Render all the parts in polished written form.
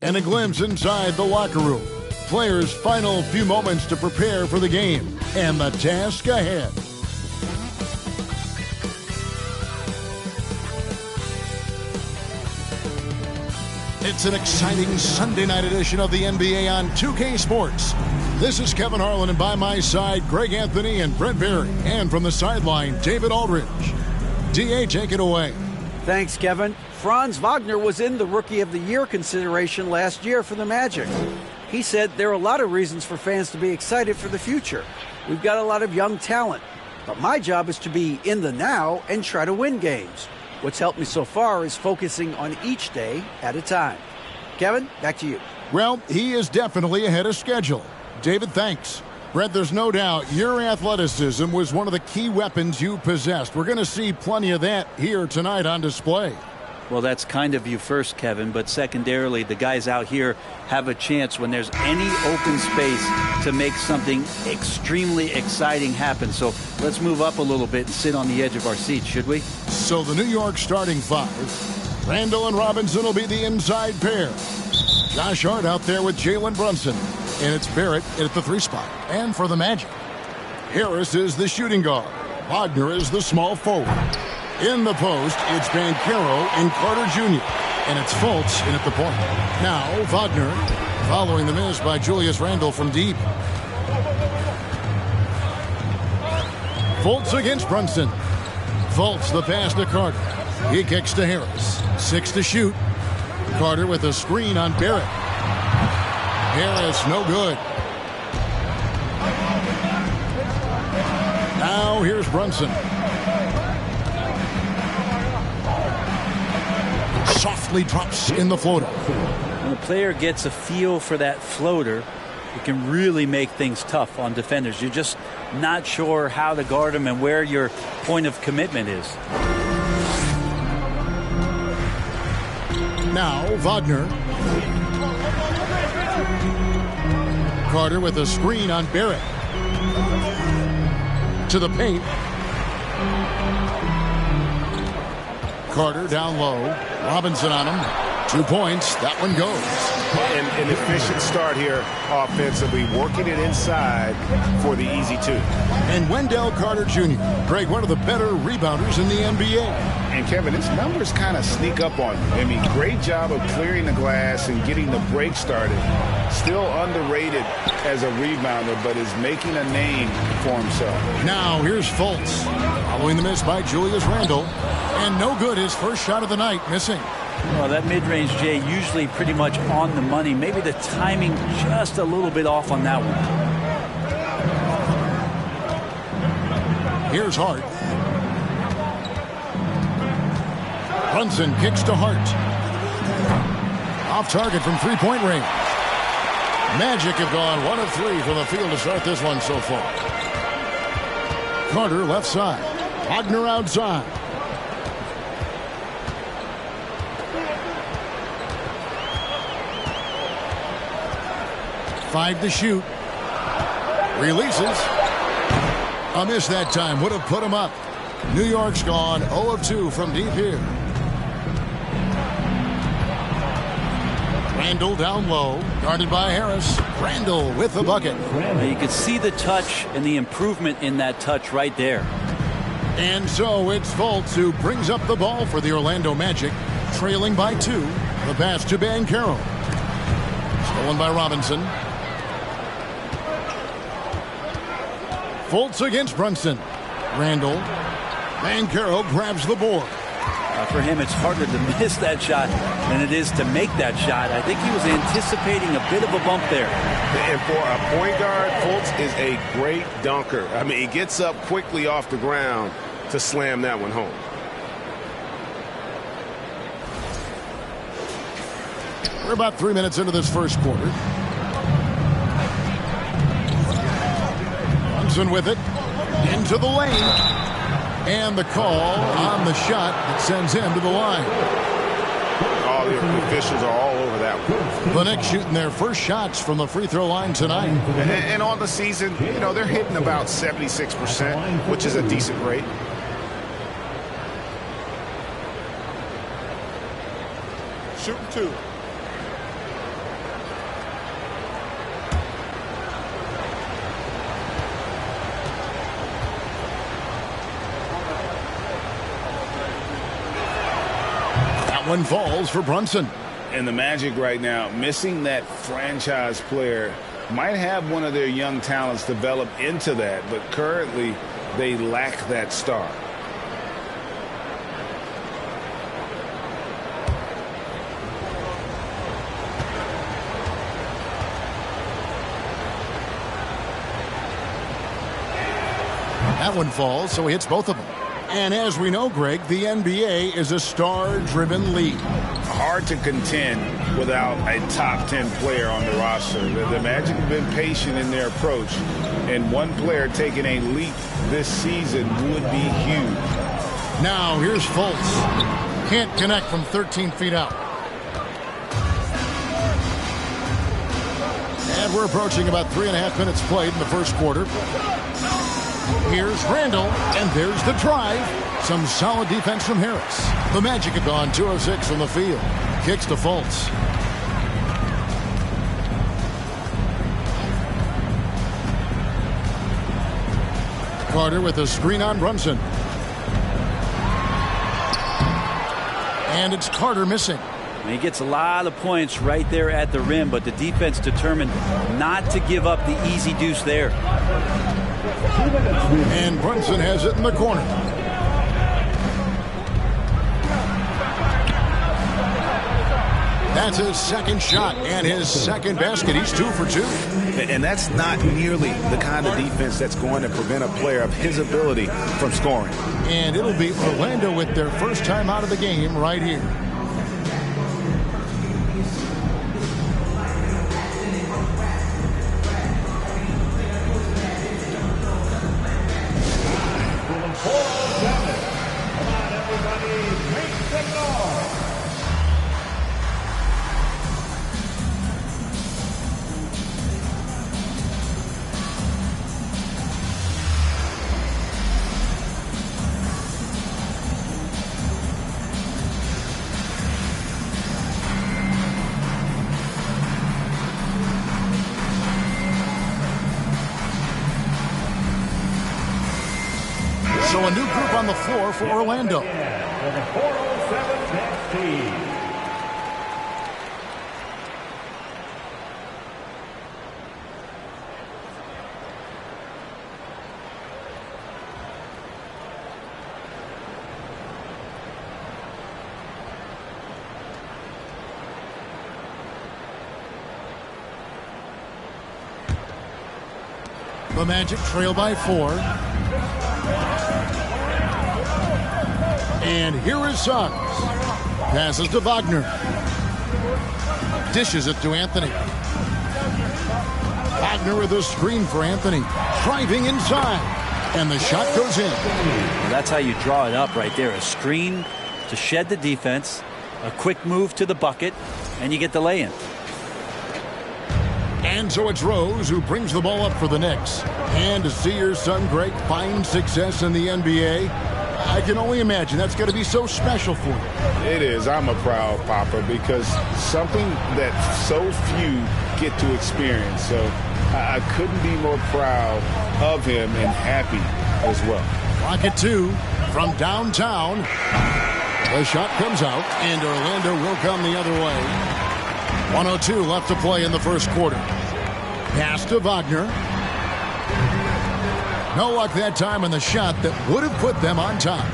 And a glimpse inside the locker room. Players' final few moments to prepare for the game and the task ahead. It's an exciting Sunday night edition of the NBA on 2K Sports. This is Kevin Harlan, and by my side, Greg Anthony and Brent Berry. And from the sideline, David Aldridge. D.A., take it away. Thanks, Kevin. Franz Wagner was in the Rookie of the Year consideration last year for the Magic. He said there are a lot of reasons for fans to be excited for the future. We've got a lot of young talent, but my job is to be in the now and try to win games. What's helped me so far is focusing on each day at a time. Kevin, back to you. Well, he is definitely ahead of schedule. David, thanks. Brett, there's no doubt your athleticism was one of the key weapons you possessed. We're going to see plenty of that here tonight on display. Well, that's kind of you first, Kevin, but secondarily, the guys out here have a chance when there's any open space to make something extremely exciting happen. So let's move up a little bit and sit on the edge of our seats, should we? So the New York starting five. Randall and Robinson will be the inside pair. Josh Hart out there with Jalen Brunson. And it's Barrett at the 3 spot. And for the Magic, Harris is the shooting guard. Wagner is the small forward. In the post, it's Banchero and Carter Jr. And it's Fultz in at the point. Now, Wagner following the miss by Julius Randle from deep. Fultz against Brunson. Fultz the pass to Carter. He kicks to Harris. 6 to shoot. Carter with a screen on Barrett. Harris, no good. Now here's Brunson. Softly drops in the floater. When a player gets a feel for that floater, it can really make things tough on defenders. You're just not sure how to guard them and where your point of commitment is. Now Wagner. Carter with a screen on Barrett. To the paint. Carter down low. Robinson on him. 2 points. That one goes. An efficient start here offensively, working it inside for the easy 2. And Wendell Carter Jr., Greg, one of the better rebounders in the NBA. And Kevin, his numbers kind of sneak up on you. I mean, great job of clearing the glass and getting the break started. Still underrated as a rebounder, but is making a name for himself. Now here's Fultz. Following the miss by Julius Randle. And no good, his first shot of the night, missing. Well, that mid-range, Jay, usually pretty much on the money. Maybe the timing just a little bit off on that one. Here's Hart. Brunson kicks to Hart. Off target from three-point range. Magic have gone 1 of 3 from the field to start this one so far. Carter left side. Wagner outside. Five to shoot. Releases. A miss that time. Would have put him up. New York's gone 0 of 2 from deep here. Randall down low. Guarded by Harris. Randall with the bucket. You can see the touch and the improvement in that touch right there. And so it's Fultz who brings up the ball for the Orlando Magic. Trailing by 2. The pass to Banchero. Stolen by Robinson. Fultz against Brunson. Randall. Banchero grabs the board. For him, it's harder to miss that shot than it is to make that shot. I think he was anticipating a bit of a bump there. And for a point guard, Fultz is a great dunker. I mean, he gets up quickly off the ground to slam that one home. We're about 3 minutes into this first quarter. Brunson with it. Into the lane. And the call on the shot that sends him to the line. All the officials are all over that one. The Knicks shooting their first shots from the free throw line tonight. And on the season, you know, they're hitting about 76%, which is a decent rate. Shooting 2. one falls for Brunson. And the Magic right now, missing that franchise player, might have one of their young talents develop into that, but currently they lack that star. That one falls, so he hits both of them. And as we know, Greg, the NBA is a star-driven league. Hard to contend without a top 10 player on the roster. The Magic have been patient in their approach, and one player taking a leap this season would be huge. Now here's Fultz. Can't connect from 13 feet out. And we're approaching about 3.5 minutes played in the first quarter. Here's Randall, and there's the drive. Some solid defense from Harris. The Magic have gone 2 of 6 from the field. Kicks to Fultz. Carter with a screen on Brunson. And it's Carter missing. And he gets a lot of points right there at the rim, but the defense determined not to give up the easy deuce there. And Brunson has it in the corner. That's his second shot and his second basket. He's 2 for 2. And that's not nearly the kind of defense that's going to prevent a player of his ability from scoring. And it'll be Orlando with their first time out of the game right here. So a new group on the floor for Orlando. The Magic trail by 4. And here is Suggs. Passes to Wagner. Dishes it to Anthony. Wagner with a screen for Anthony. Driving inside. And the shot goes in. Well, that's how you draw it up right there. A screen to shed the defense. A quick move to the bucket. And you get the lay-in. And so it's Rose who brings the ball up for the Knicks. And to see your son, Greg, find success in the NBA, I can only imagine that's going to be so special for you. It is. I'm a proud papa because something that so few get to experience. So I couldn't be more proud of him and happy as well. Clock at 2 from downtown. The shot comes out, and Orlando will come the other way. 1:02 left to play in the first quarter. Pass to Wagner. No luck that time in the shot that would have put them on top.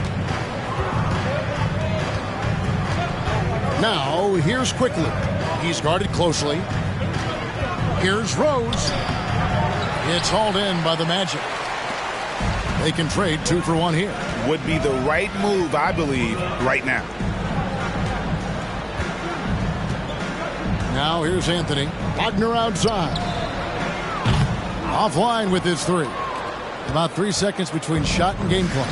Now, here's Quickly. He's guarded closely. Here's Rose. It's hauled in by the Magic. They can trade 2 for 1 here. Would be the right move, I believe, right now. Now here's Anthony. Wagner outside. Offline with his 3. About 3 seconds between shot and game clock.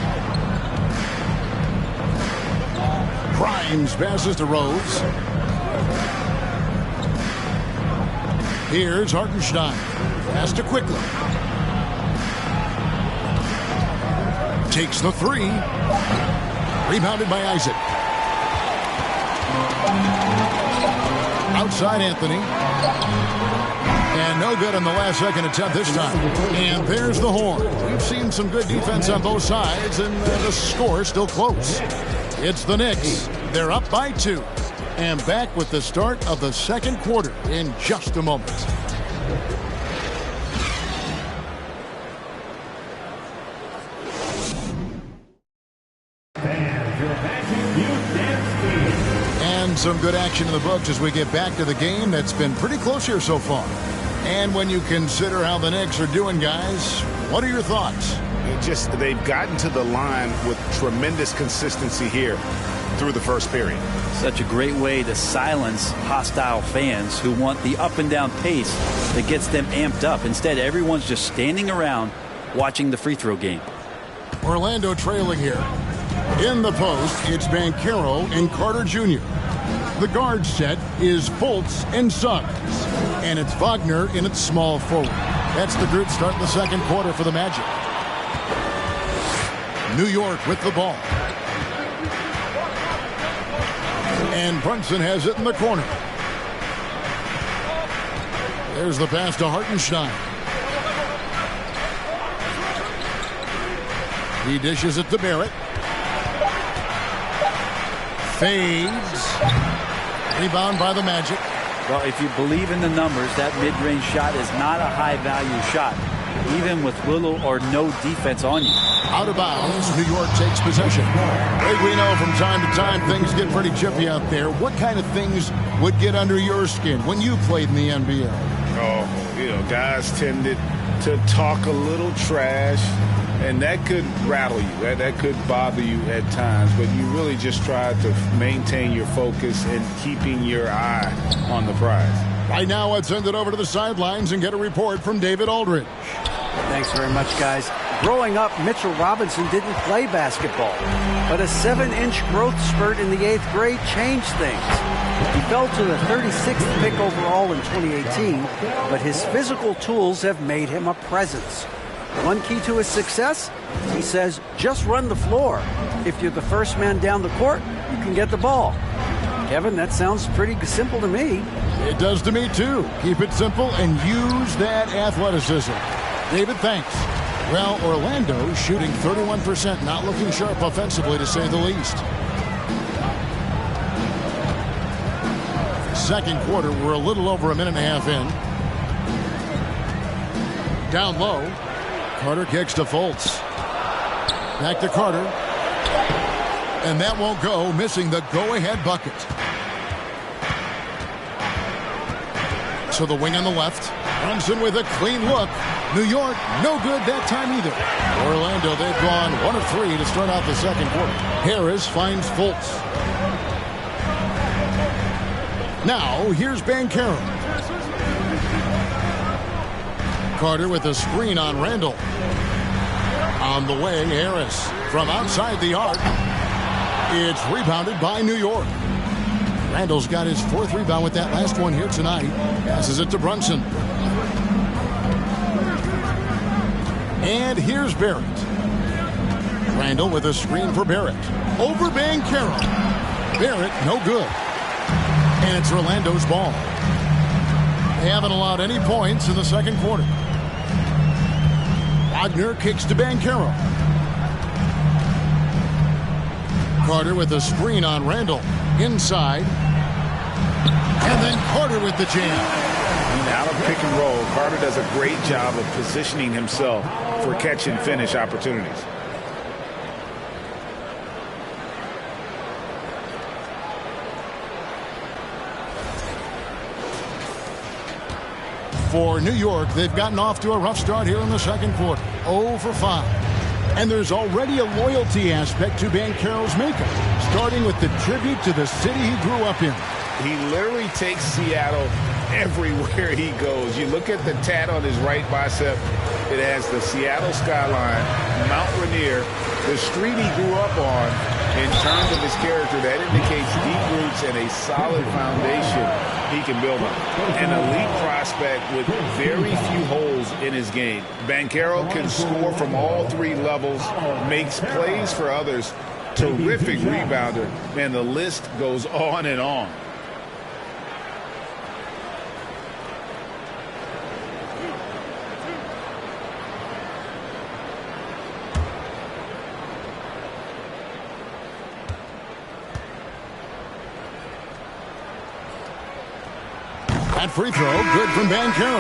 Grimes passes to Rose. Here's Hartenstein. Pass to Quickly. Takes the 3. Rebounded by Isaac. Outside Anthony. And no good on the last second attempt this time. And there's the horn. We've seen some good defense on both sides, and the score is still close. It's the Knicks. They're up by 2. And back with the start of the second quarter in just a moment. And some good action in the books as we get back to the game that's been pretty close here so far. And when you consider how the Knicks are doing, guys, what are your thoughts? They've gotten to the line with tremendous consistency here through the first period. Such a great way to silence hostile fans who want the up and down pace that gets them amped up. Instead, everyone's just standing around watching the free throw game. Orlando trailing here. In the post, it's Banchero and Carter Jr. The guard set is Fultz and Suggs. And it's Wagner in its small forward. That's the group starting the second quarter for the Magic. New York with the ball. And Brunson has it in the corner. There's the pass to Hartenstein. He dishes it to Barrett. Fades. Rebound by the Magic. Well, if you believe in the numbers, that mid-range shot is not a high-value shot, even with little or no defense on you. Out of bounds, New York takes possession. Greg, we know from time to time things get pretty chippy out there. What kind of things would get under your skin when you played in the NBA? Oh, guys tended to talk a little trash, and that could rattle you. That could bother you at times, but you really just try to maintain your focus and keeping your eye on the prize. Right now, let's send it over to the sidelines and get a report from David Aldridge. Thanks very much, guys. Growing up, Mitchell Robinson didn't play basketball, but a 7-inch growth spurt in the 8th grade changed things. He fell to the 36th pick overall in 2018, but his physical tools have made him a presence. One key to his success, he says, just run the floor. If you're the first man down the court, you can get the ball. Kevin, that sounds pretty simple to me. It does to me, too. Keep it simple and use that athleticism. David, thanks. Well, Orlando shooting 31%, not looking sharp offensively, to say the least. Second quarter, we're a little over a minute and a half in. Down low. Carter kicks to Fultz. Back to Carter. And that won't go, missing the go-ahead bucket. So the wing on the left. Brunson with a clean look. New York, no good that time either. Orlando, they've gone 1 of 3 to start out the second quarter. Harris finds Fultz. Now, here's Banchero. Carter with a screen on Randall. On the way, Harris from outside the arc. It's rebounded by New York. Randall's got his 4th rebound with that last one here tonight. Passes it to Brunson. And here's Barrett. Randall with a screen for Barrett. Over Banchero. Barrett, no good. And it's Orlando's ball. They haven't allowed any points in the second quarter. Wagner kicks to Banchero. Carter with a screen on Randall. Inside. And then Carter with the jam. Out of pick and roll, Carter does a great job of positioning himself for catch and finish opportunities. For New York, they've gotten off to a rough start here in the second quarter. 0 for 5. And there's already a loyalty aspect to Banchero's makeup, starting with the tribute to the city he grew up in. He literally takes Seattle everywhere he goes. You look at the tat on his right bicep. It has the Seattle skyline, Mount Rainier, the street he grew up on. In terms of his character, that indicates deep roots and a solid foundation he can build on. An elite prospect with very few holes in his game. Banchero can score from all 3 levels, makes plays for others, terrific rebounder, and the list goes on and on. That free throw, good from Banchero.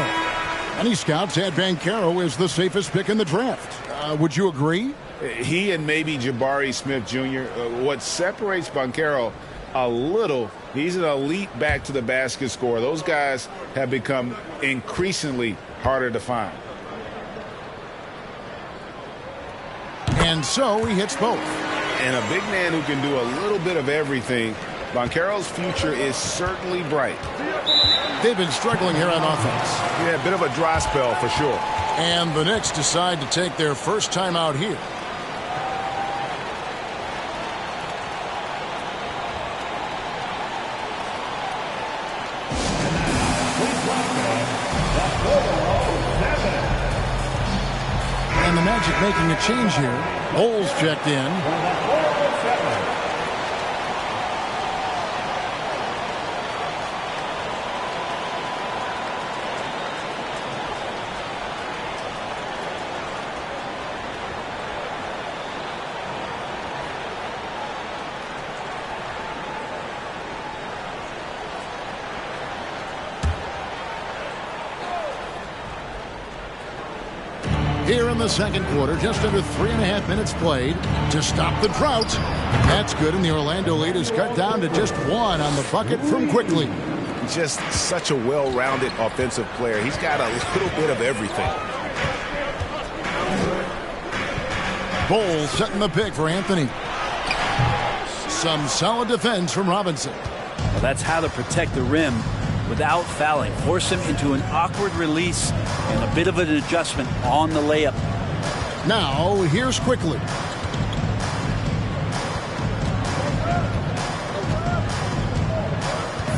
Many scouts had Banchero as the safest pick in the draft. Would you agree? He and maybe Jabari Smith Jr. What separates Banchero a little, he's an elite back to the basket scorer. Those guys have become increasingly harder to find. And so he hits both. And a big man who can do a little bit of everything. Banchero's future is certainly bright. They've been struggling here on offense. Yeah, a bit of a dry spell for sure. And the Knicks decide to take their first time out here. And the Magic making a change here. Bowles checked in. Here in the second quarter, just under 3.5 minutes played to stop the drought. That's good, and the Orlando lead is cut down to just 1 on the bucket from Quickly. Just such a well-rounded offensive player. He's got a little bit of everything. Bowles setting the pick for Anthony. Some solid defense from Robinson. Well, that's how to protect the rim without fouling. Force him into an awkward release and a bit of an adjustment on the layup. Now, here's Quickly.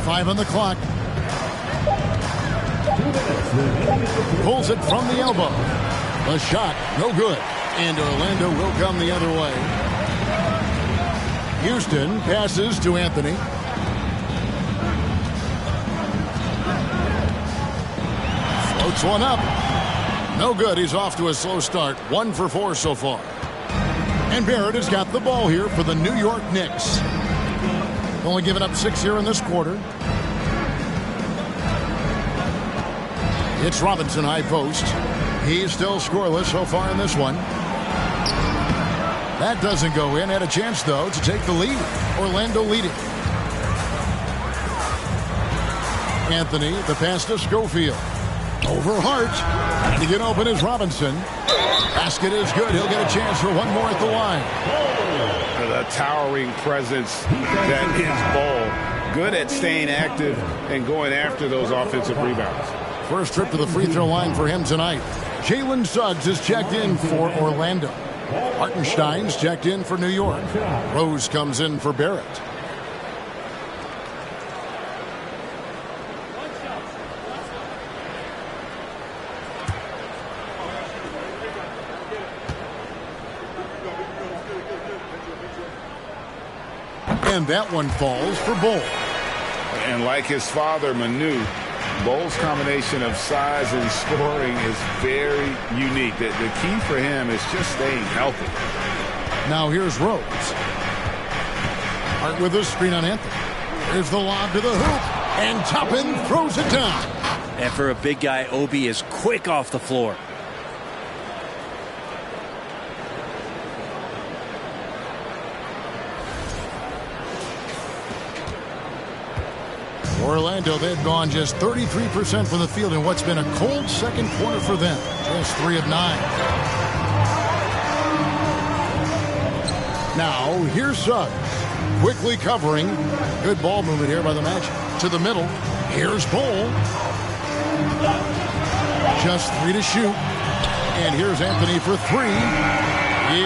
Five on the clock. Pulls it from the elbow. The shot, no good. And Orlando will come the other way. Houston passes to Anthony. Floats one up. No good. He's off to a slow start. 1 for 4 so far. And Barrett has got the ball here for the New York Knicks. Only giving up 6 here in this quarter. It's Robinson high post. He's still scoreless so far in this one. That doesn't go in. Had a chance, though, to take the lead. Orlando leading. Anthony, the pass to Schofield. Over Hart. Trying to get open is Robinson. Basket is good. He'll get a chance for one more at the line. The towering presence that is Ball. Good at staying active and going after those offensive rebounds. First trip to the free throw line for him tonight. Jalen Suggs is checked in for Orlando. Hartenstein's checked in for New York. Rose comes in for Barrett. And that one falls for Bowles. And like his father, Manu, Bowles' combination of size and scoring is very unique. The key for him is just staying healthy. Now here's Rose. Hart with a screen on Anthony. Here's the lob to the hoop. And Toppin throws it down. And for a big guy, Obi is quick off the floor. Orlando, they've gone just 33% from the field in what's been a cold second quarter for them. Just 3 of 9. Now, here's Suggs. Quickly covering. Good ball movement here by the Magic. To the middle. Here's Bol. Just 3 to shoot. And here's Anthony for 3.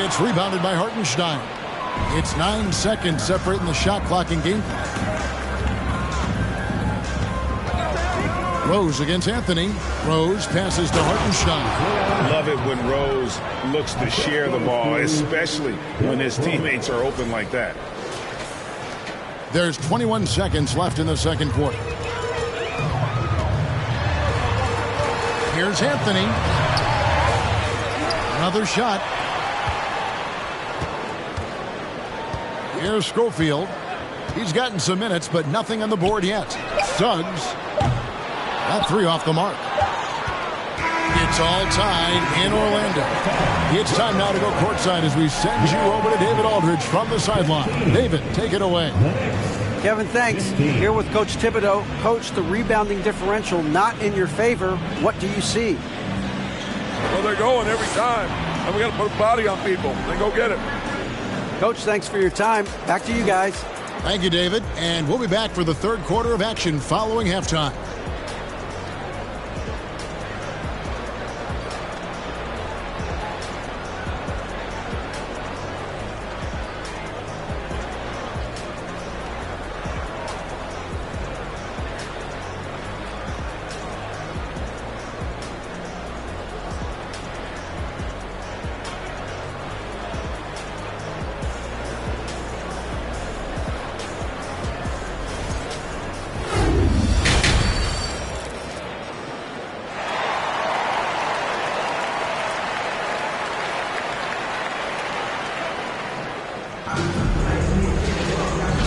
It's rebounded by Hartenstein. It's 9 seconds separating the shot clock and game clock. Rose against Anthony. Rose passes to Hartenstein. Love it when Rose looks to share the ball, especially when his teammates are open like that. There's 21 seconds left in the second quarter. Here's Anthony. Another shot. Here's Schofield. He's gotten some minutes, but nothing on the board yet. Suggs. That three off the mark. It's all tied in Orlando. It's time now to go courtside as we send you over to David Aldridge from the sideline. David, take it away. Kevin, thanks. Here with Coach Thibodeau. Coach, the rebounding differential not in your favor. What do you see? Well, they're going every time, and we got to put a body on people. Then go get it. Coach, thanks for your time. Back to you guys. Thank you, David. And we'll be back for the third quarter of action following halftime.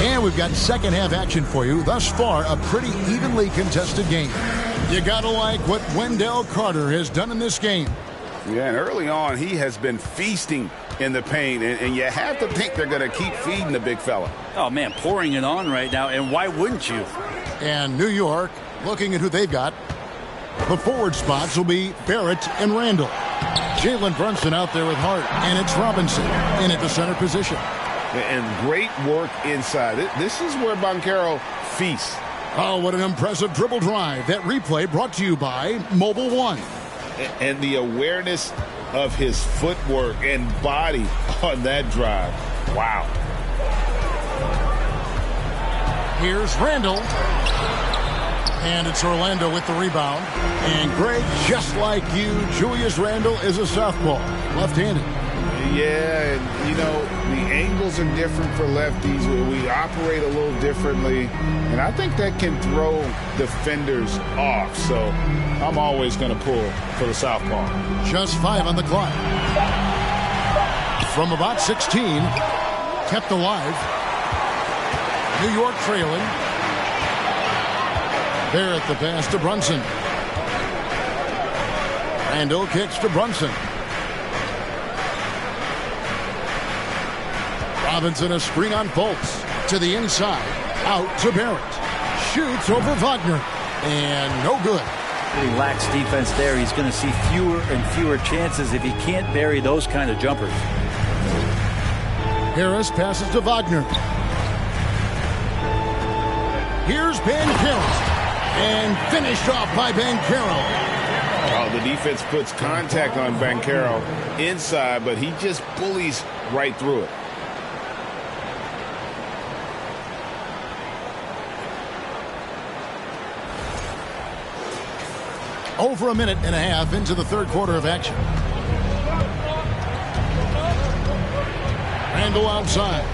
And we've got second half action for you. Thus far, a pretty evenly contested game. You gotta like what Wendell Carter has done in this game. Yeah, and early on, he has been feasting in the paint, and you have to think they're going to keep feeding the big fella. Oh, man, pouring it on right now, and why wouldn't you? And New York, looking at who they've got. The forward spots will be Barrett and Randall. Jalen Brunson out there with Hart, and it's Robinson in at the center position. And great work inside. This is where Banchero feasts. Oh, what an impressive dribble drive. That replay brought to you by Mobile One. And the awareness of his footwork and body on that drive. Wow. Here's Randall. And it's Orlando with the rebound. And Greg, just like you, Julius Randle is a southpaw, left-handed. Yeah, and, you know, the angles are different for lefties. We operate a little differently, and I think that can throw defenders off. So I'm always going to pull for the southpaw. Just 5 on the clock. From about 16, kept alive. New York trailing. Barrett the pass to Brunson. Randall kicks to Brunson. Robinson a screen on Fultz. To the inside. Out to Barrett. Shoots over Wagner. And no good. He lacks defense there. He's going to see fewer and fewer chances if he can't bury those kind of jumpers. Harris passes to Wagner. Here's Banchero. And finished off by Banchero. Oh, the defense puts contact on Banchero inside, but he just bullies right through it. Over a minute and a half into the third quarter of action. Randall outside.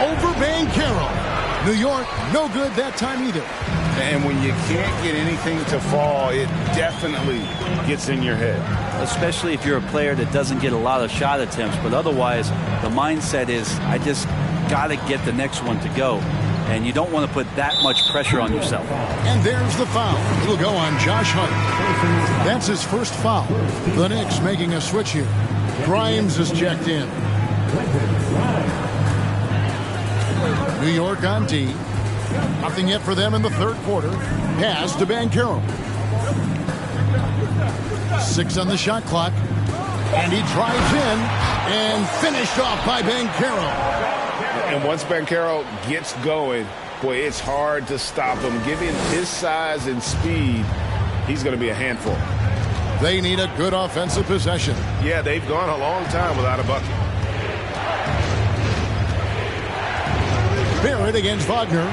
Over Banchero. New York, no good that time either. And when you can't get anything to fall, it definitely gets in your head. Especially if you're a player that doesn't get a lot of shot attempts. But otherwise, the mindset is, I just got to get the next one to go. And you don't want to put that much pressure on yourself. And there's the foul. It'll go on Josh Hart. That's his first foul. The Knicks making a switch here. Grimes is checked in. New York on D. Nothing yet for them in the third quarter. Pass to Banchero. 6 on the shot clock. And he drives in and finished off by Banchero. And once Banchero gets going, boy, it's hard to stop him. Given his size and speed, he's going to be a handful. They need a good offensive possession. Yeah, they've gone a long time without a bucket. Barrett against Wagner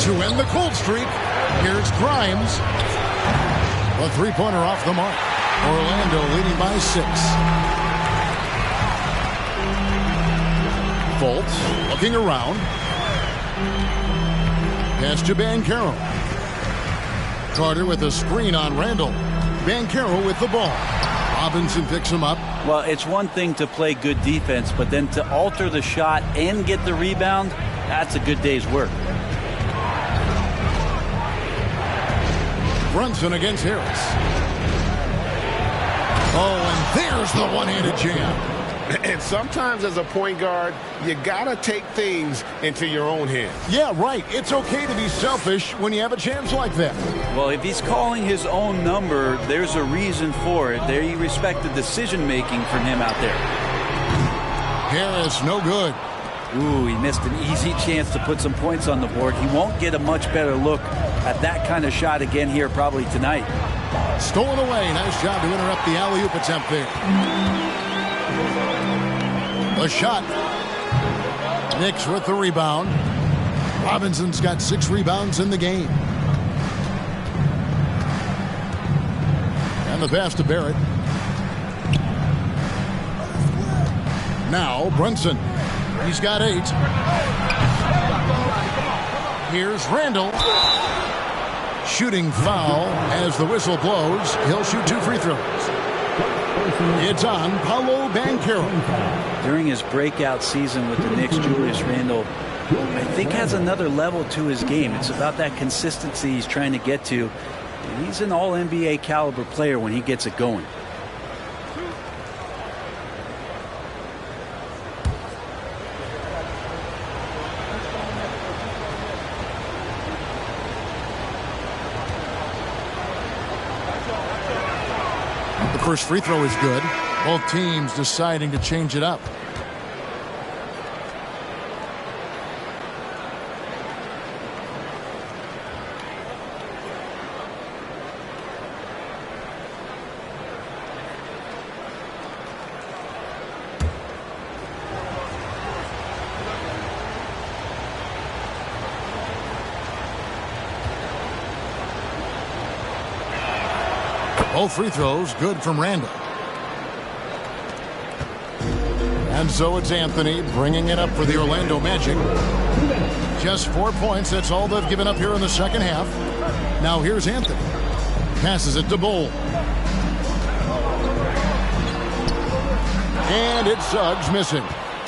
to end the cold streak. Here's Grimes. A three-pointer off the mark. Orlando leading by 6. Fultz looking around. Pass to Banchero. Carter with a screen on Randall. Banchero with the ball. Robinson picks him up. Well, it's one thing to play good defense, but then to alter the shot and get the rebound, that's a good day's work. Brunson against Harris. Oh, and there's the one-handed jam. And sometimes as a point guard, you got to take things into your own hands. Yeah, right. It's okay to be selfish when you have a chance like that. Well, if he's calling his own number, there's a reason for it. There, you respect the decision-making from him out there. Harris, no good. Ooh, he missed an easy chance to put some points on the board. He won't get a much better look at that kind of shot again here probably tonight. Stolen away. Nice job to interrupt the alley-oop attempt there. A shot. Knicks with the rebound. Robinson's got 6 rebounds in the game. And the pass to Barrett. Now Brunson. He's got 8. Here's Randall. Shooting foul as the whistle blows. He'll shoot 2 free throws. It's on Paolo Banchero. During his breakout season with the Knicks, Julius Randle, I think, has another level to his game. It's about that consistency he's trying to get to. And he's an all-NBA caliber player when he gets it going. First free throw is good. Both teams deciding to change it up. Both free throws good from Randall. And so it's Anthony bringing it up for the Orlando Magic. Just 4 points. That's all they've given up here in the second half. Now here's Anthony. Passes it to Bull. And it's Suggs missing.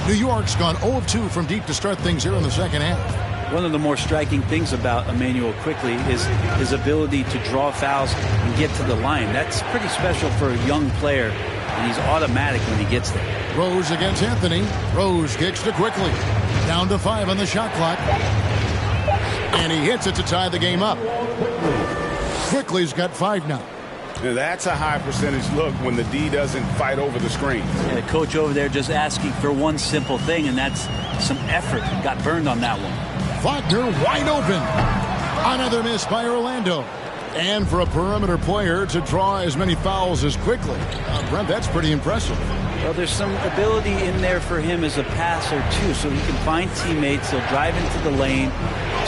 New York's gone 0 of 2 from deep to start things here in the second half. One of the more striking things about Emmanuel Quickly is his ability to draw fouls and get to the line. That's pretty special for a young player, and he's automatic when he gets there. Rose against Anthony. Rose kicks to Quickly. Down to 5 on the shot clock. And he hits it to tie the game up. Quickly's got 5 now. Now that's a high percentage look when the D doesn't fight over the screen. Yeah, the coach over there just asking for one simple thing, and that's some effort. Got burned on that one. Wagner wide open. Another miss by Orlando. And for a perimeter player to draw as many fouls as Quickly. Brent, that's pretty impressive. Well, there's some ability in there for him as a passer, too, so he can find teammates. He'll drive into the lane.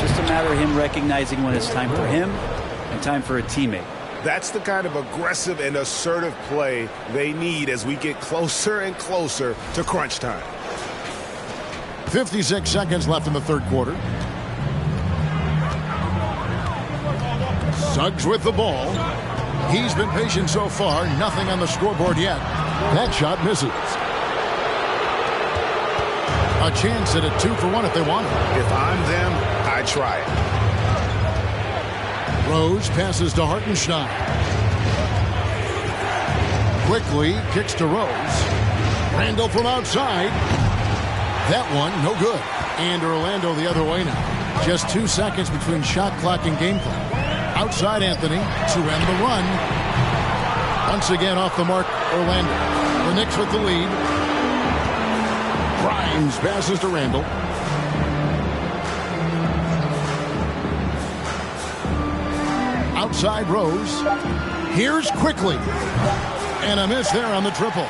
Just a matter of him recognizing when it's time for him and time for a teammate. That's the kind of aggressive and assertive play they need as we get closer and closer to crunch time. 56 seconds left in the third quarter. Suggs with the ball. He's been patient so far. Nothing on the scoreboard yet. That shot misses. A chance at a 2-for-1 if they want it. If I'm them, I try it. Rose passes to Hartenstein. Quickly kicks to Rose. Randall from outside. That one, no good. And Orlando the other way now. Just 2 seconds between shot clock and game clock. Outside Anthony to end the run. Once again off the mark, Orlando. The Knicks with the lead. Grimes passes to Randall. Outside Rose. Here's Quickly. And a miss there on the triple.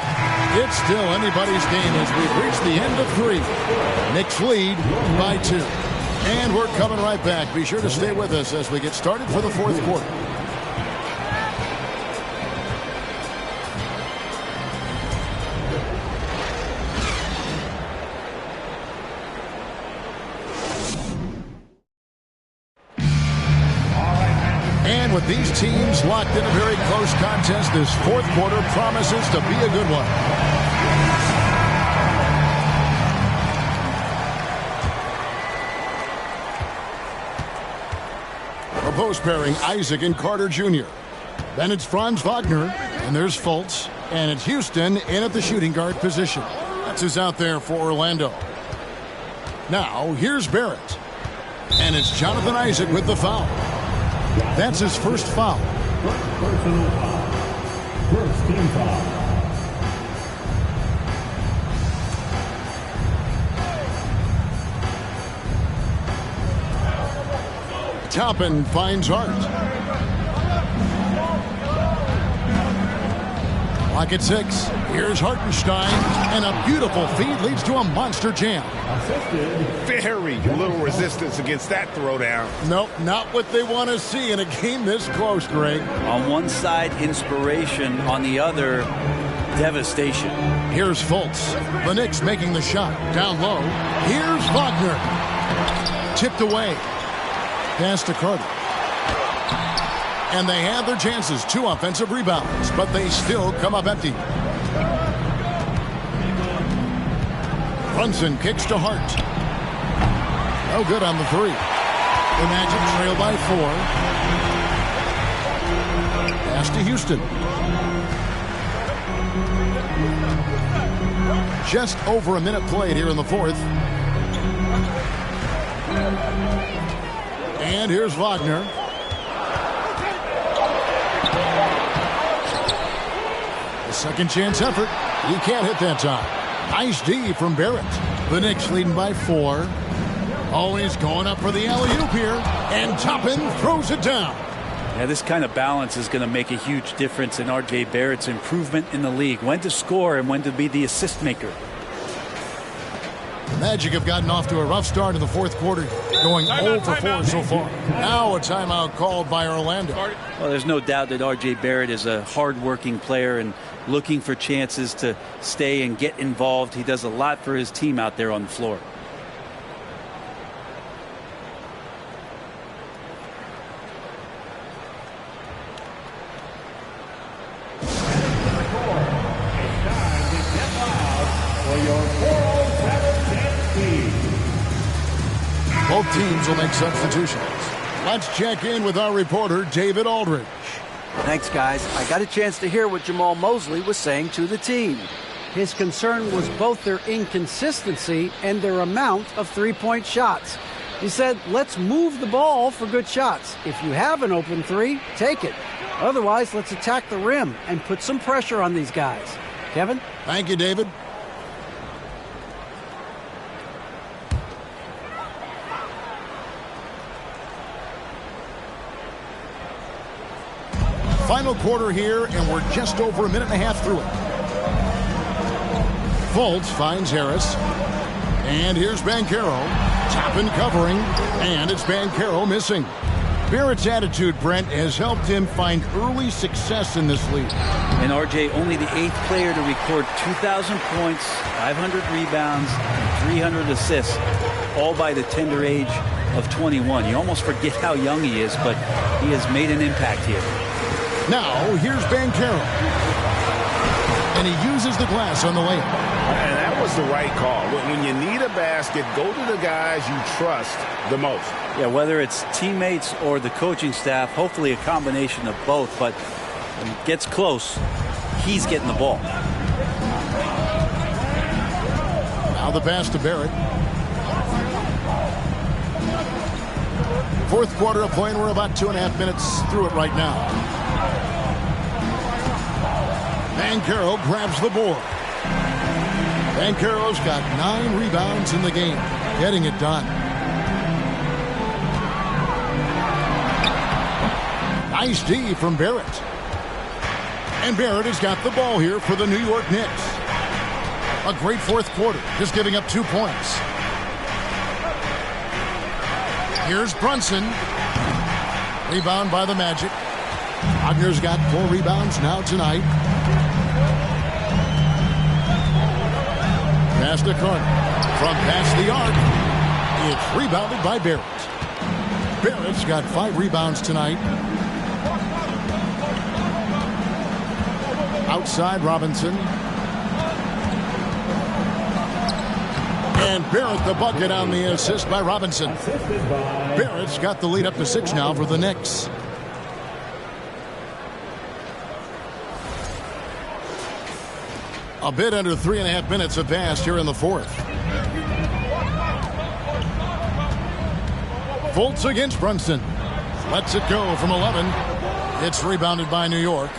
It's still anybody's game as we've reached the end of 3. Knicks lead by 2. And we're coming right back. Be sure to stay with us as we get started for the fourth quarter. And with these teams locked in a very close contest, this fourth quarter promises to be a good one. post pairing, Isaac and Carter Jr. Then it's Franz Wagner, and there's Fultz, and it's Houston in at the shooting guard position. That's who's out there for Orlando. Now, here's Barrett. And it's Jonathan Isaac with the foul. That's his first foul. Personal foul. First team foul. Toppin finds Hart. Clock at 6. Here's Hartenstein, and a beautiful feed leads to a monster jam. Very little resistance against that throwdown. Nope, not what they want to see in a game this close, Greg. On one side, inspiration. On the other, devastation. Here's Fultz. The Knicks making the shot. Down low. Here's Wagner. Tipped away. Pass to Carter. And they have their chances. 2 offensive rebounds, but they still come up empty. Brunson kicks to Hart. No good on the 3. The Magic trail by 4. Pass to Houston. Just over a minute played here in the 4th. And here's Wagner. A second chance effort. He can't hit that time. Nice D from Barrett. The Knicks leading by 4. Always going up for the alley-oop here. And Toppin throws it down. Yeah, this kind of balance is going to make a huge difference in R.J. Barrett's improvement in the league. When to score and when to be the assist maker. The Magic have gotten off to a rough start in the 4th quarter, going 0 for 4 so far. Now a timeout called by Orlando. Well, there's no doubt that R.J. Barrett is a hard-working player and looking for chances to stay and get involved. He does a lot for his team out there on the floor. Both teams will make substitutions. Let's check in with our reporter, David Aldridge. Thanks, guys. I got a chance to hear what Jamal Mosley was saying to the team. His concern was both their inconsistency and their amount of three-point shots. He said, let's move the ball for good shots. If you have an open 3, take it. Otherwise, let's attack the rim and put some pressure on these guys. Kevin? Thank you, David. Final quarter here, and we're just over a minute and a half through it. Fultz finds Harris. And here's Banchero. Toppin covering, and it's Banchero missing. Barrett's attitude, Brent, has helped him find early success in this league. And RJ, only the 8th player to record 2,000 points, 500 rebounds, and 300 assists, all by the tender age of 21. You almost forget how young he is, but he has made an impact here. Now, here's Banchero. And he uses the glass on the layup. And that was the right call. When you need a basket, go to the guys you trust the most. Yeah, whether it's teammates or the coaching staff, hopefully a combination of both. But when it gets close, he's getting the ball. Now the pass to Barrett. 4th quarter of play, and we're about 2.5 minutes through it right now. Banchero grabs the board. Banchero's got 9 rebounds in the game, getting it done. Nice D from Barrett. And Barrett has got the ball here for the New York Knicks. A great 4th quarter, just giving up 2 points. Here's Brunson. Rebound by the Magic. Wagner's got 4 rebounds now tonight. Pass to Carter. From past the arc. It's rebounded by Barrett. Barrett's got 5 rebounds tonight. Outside Robinson. And Barrett the bucket on the assist by Robinson. Assisted by Barrett's got the lead up to 6 now for the Knicks. A bit under 3.5 minutes have passed here in the fourth. Fultz against Brunson. Lets it go from 11. It's rebounded by New York.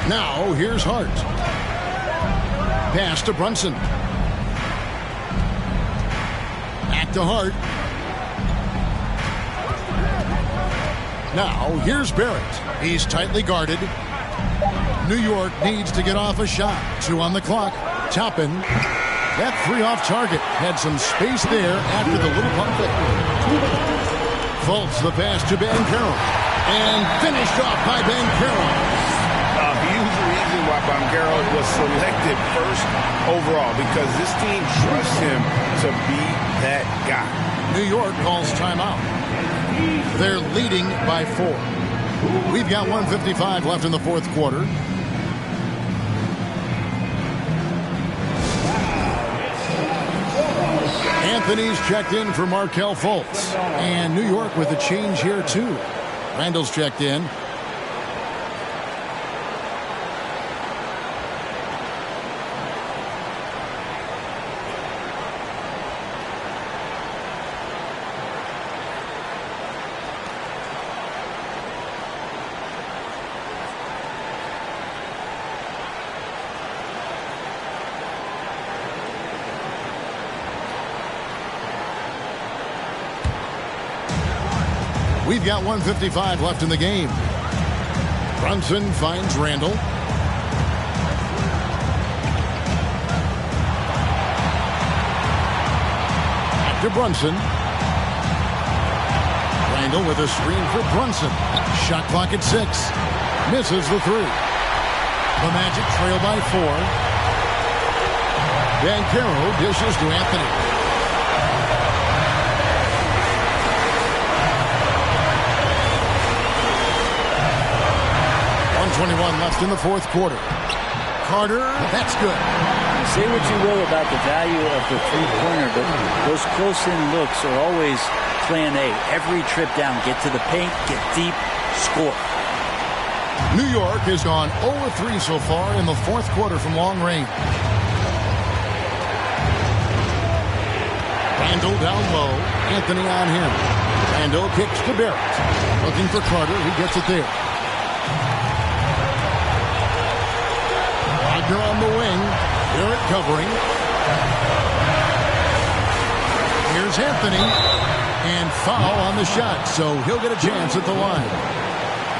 Now here's Hart. Pass to Brunson. Back to Hart. Now here's Barrett. He's tightly guarded. New York needs to get off a shot. 2 on the clock. Toppin. That 3 off target. Had some space there after the little pump fake. Fultz the pass to Banchero. And finished off by Banchero. A huge reason why Banchero was selected first overall, because this team trusts him to be that guy. New York calls timeout. They're leading by 4. We've got 1:55 left in the fourth quarter. Anthony's checked in for Markelle Fultz. And New York with a change here, too. Randall's checked in. We've got 1:55 left in the game. Brunson finds Randall. Back to Brunson. Randall with a screen for Brunson. Shot clock at 6. Misses the 3. The Magic trail by 4. Banchero dishes to Anthony. 21 left in the fourth quarter. Carter, that's good. Say what you will about the value of the three-pointer, but those close-in looks are always plan A. Every trip down, get to the paint, get deep, score. New York has gone 0-3 so far in the fourth quarter from long range. Randall down low. Anthony on him. Randall kicks to Barrett. Looking for Carter. He gets it there. Wagner on the wing. Barrett covering. Here's Anthony. And foul on the shot, so he'll get a chance at the line.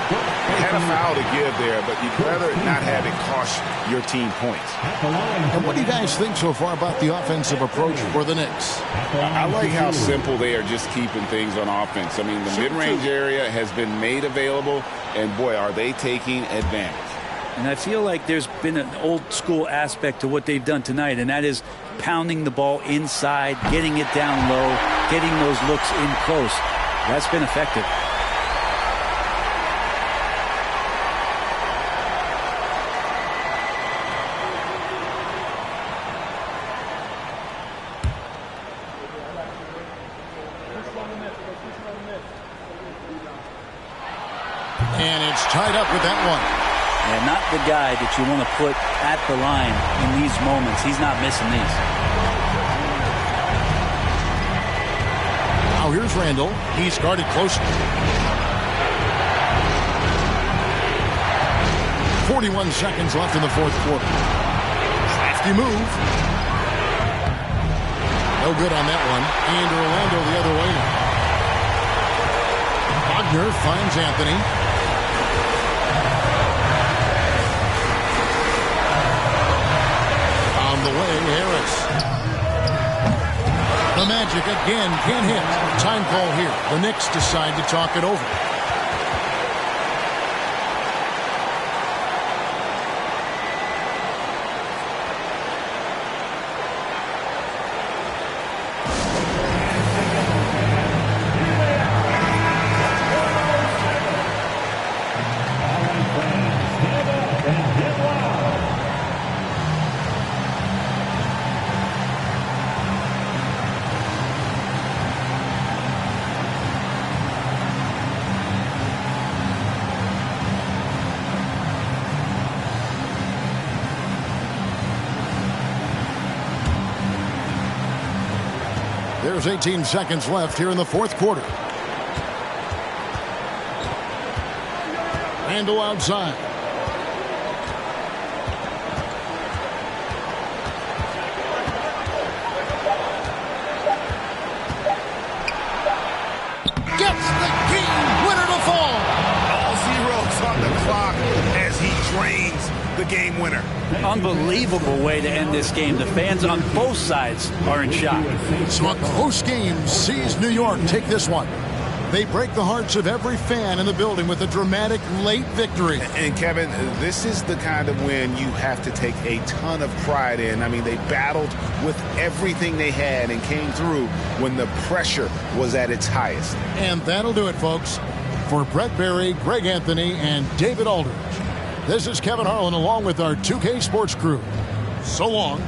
Had a foul to give there, but you'd rather not have it cost your team points. And what do you guys think so far about the offensive approach for the Knicks? I like how simple they are just keeping things on offense. I mean, the mid-range area has been made available, and boy, are they taking advantage. And I feel like there's been an old-school aspect to what they've done tonight, and that is pounding the ball inside, getting it down low, getting those looks in close. That's been effective. And it's tied up with that one. And not the guy that you want to put at the line in these moments. He's not missing these. Now here's Randall. He's guarded closely. 41 seconds left in the fourth quarter. Crafty move. No good on that one. And Orlando the other way. Wagner finds Anthony. On the way, Harris. The Magic again can't hit. Time call here. The Knicks decide to talk it over. There's 18 seconds left here in the fourth quarter. Randall outside. Gets the game winner to fall. All zeros on the clock as he drains the game winner. Unbelievable way to end this game. The fans on both sides are in shock. So a close game sees New York take this one. They break the hearts of every fan in the building with a dramatic late victory. And Kevin, this is the kind of win you have to take a ton of pride in. I mean, they battled with everything they had and came through when the pressure was at its highest. And that'll do it, folks. For Brett Berry, Greg Anthony, and David Aldridge, this is Kevin Harlan along with our 2K Sports crew. So long.